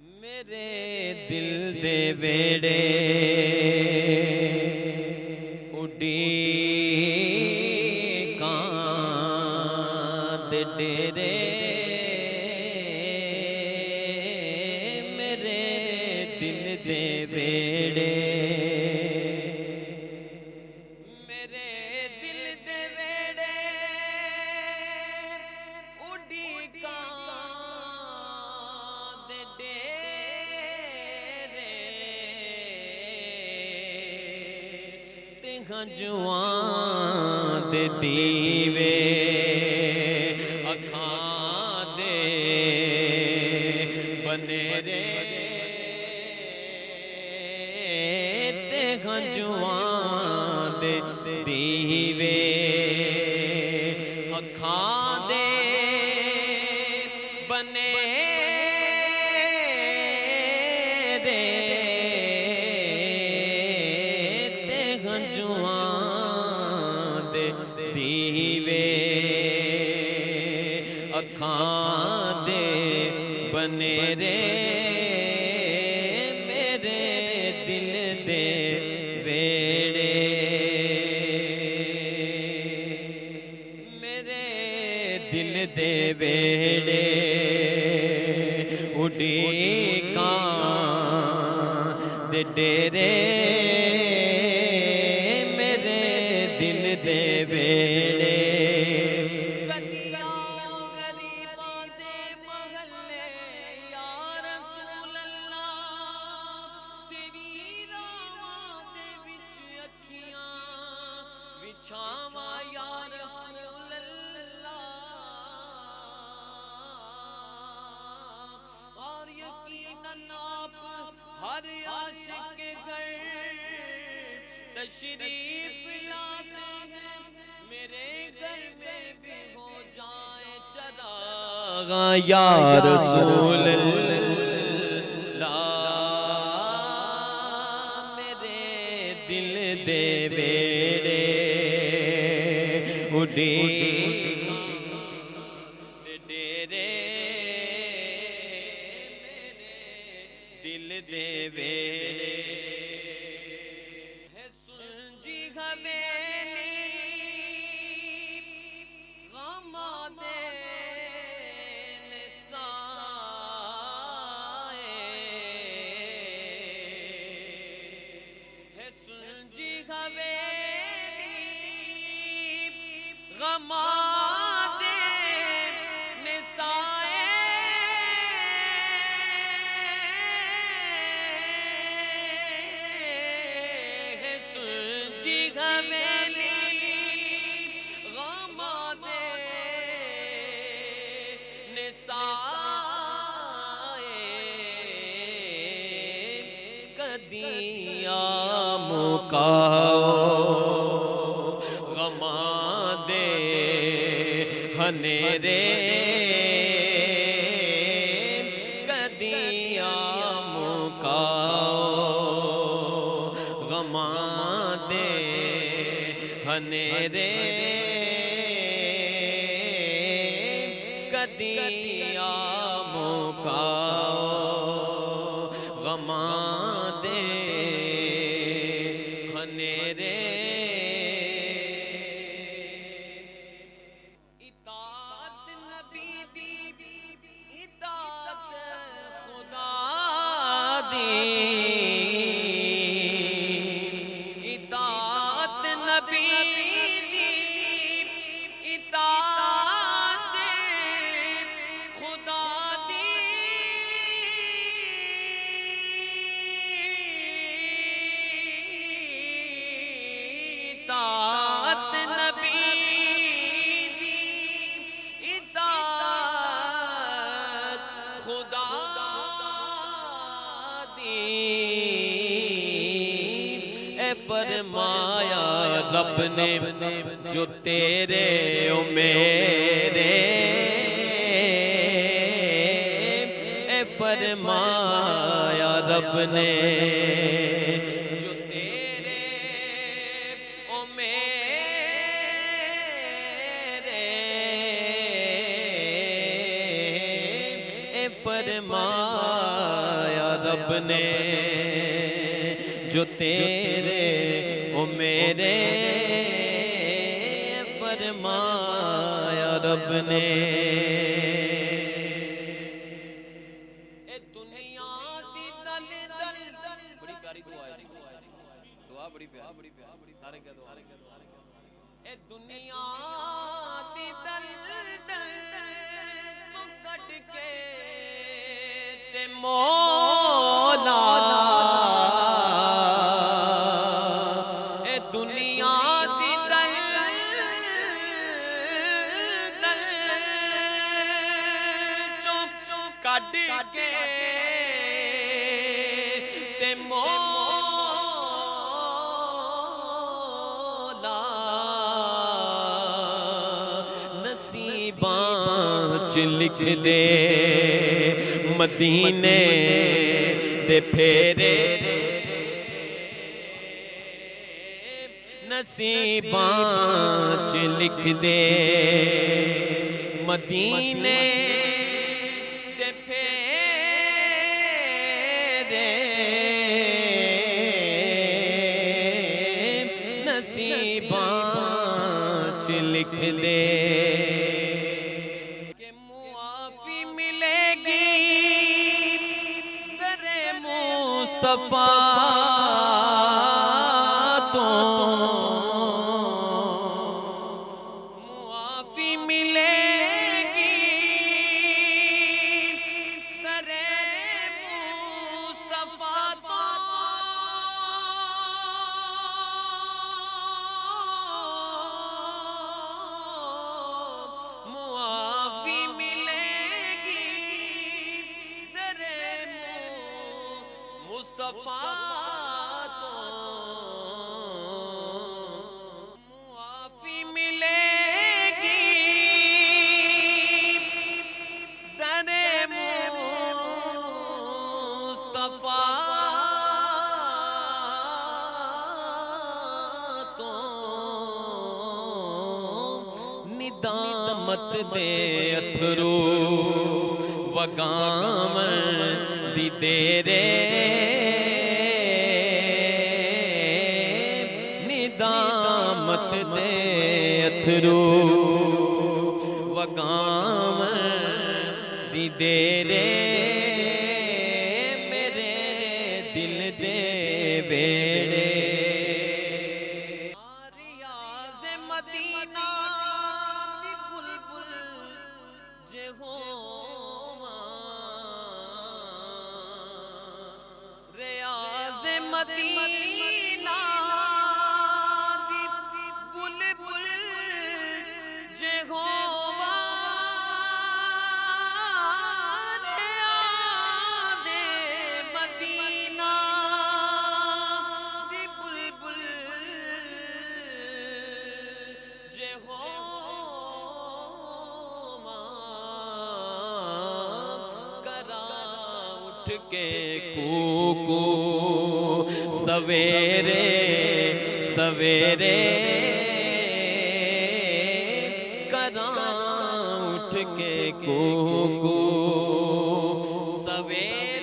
मेरे दिल दे वेड़े उड़ी कां दे डेरे मेरे दिल दे वेड़े मेरे दिल दे वेड़े उड़ी कां दे डेरे ते हंजुआं दे दीवे अखां दे बनेरे ते हंजुआं दे दीवे अखां दे बनेरे ते हंजुआं दे दीवे अखां दे बनेरे मेरे दिल दे वेड़े मेरे दिल दे वेड़े उड़ी कां दे डेरे मेरे दिल दे वेड़े छावा या रसूल अल्लाह और यकीनन आप हर आशिक के घर तशरीफ लाते हैं मेरे घर में भी हो जाए चराग या रसूल अल्लाह मेरे दिल दे वेड़े उड़ी दे डेरे मेरे दिल दे वेड़े है सुलझी हवेली गमा दे निसाए है सुलझी हवेली गमा दे निसाए है सुलझी हवेली गमा दे निसाए कदिया मुकाओ गमा दे हनेरे कदिया मुकाओ गमा दे हनेरे कदिया मुकाओ गमा दे हनेरे इताअत नबी दी इताअत खुदा दी इताअत नबी दी इताअत खुदा फरमाया रब ने जो तेरे ओ मेरे ए फरमाया रब ने जो तेरे ओ मेरे ए फरमाया रब ने, जो तेरे ओ मेरे फरमाया रब ने। ए दुनिया दी दल दल, बड़ी प्यारी दुआ है जी, दुआ बड़ी प्यारी, सारे क्या दुआ। ए दुनिया दी दल दल तू कट के ते मौला, ए दुनिया दी दल दल चो कट के ते मौला, नसीबां च लिख दे मदीने दे फेरे, नसीबां च लिख दे मदीने दे फेरे, नसीबां च लिख दे कि मुआफी मिलेगी तेरे मुस्तफा तो, मुआफी मिलेगी तेरे मुस्तफा तो, मुआफी मिलेगी तेरे मुस्तफा तो, मुआफी मिलेगी तेरे मुस्तफा तो, निदामत दे अथरू वगावन दी तेरे, निदामत दे अथरू वगावन दी तेरे, मेरे दिल दे वेड़े। रियाज़े मदीना दी बुलबुल जे होवां, रियाज़े मदीना दी बुलबुल जे होवां, रियाज़े मदीना दी बुलबुल जे होवां, करा उठ के कूकू सवेरे सवेरे, करा उठ के कूकू सवेरे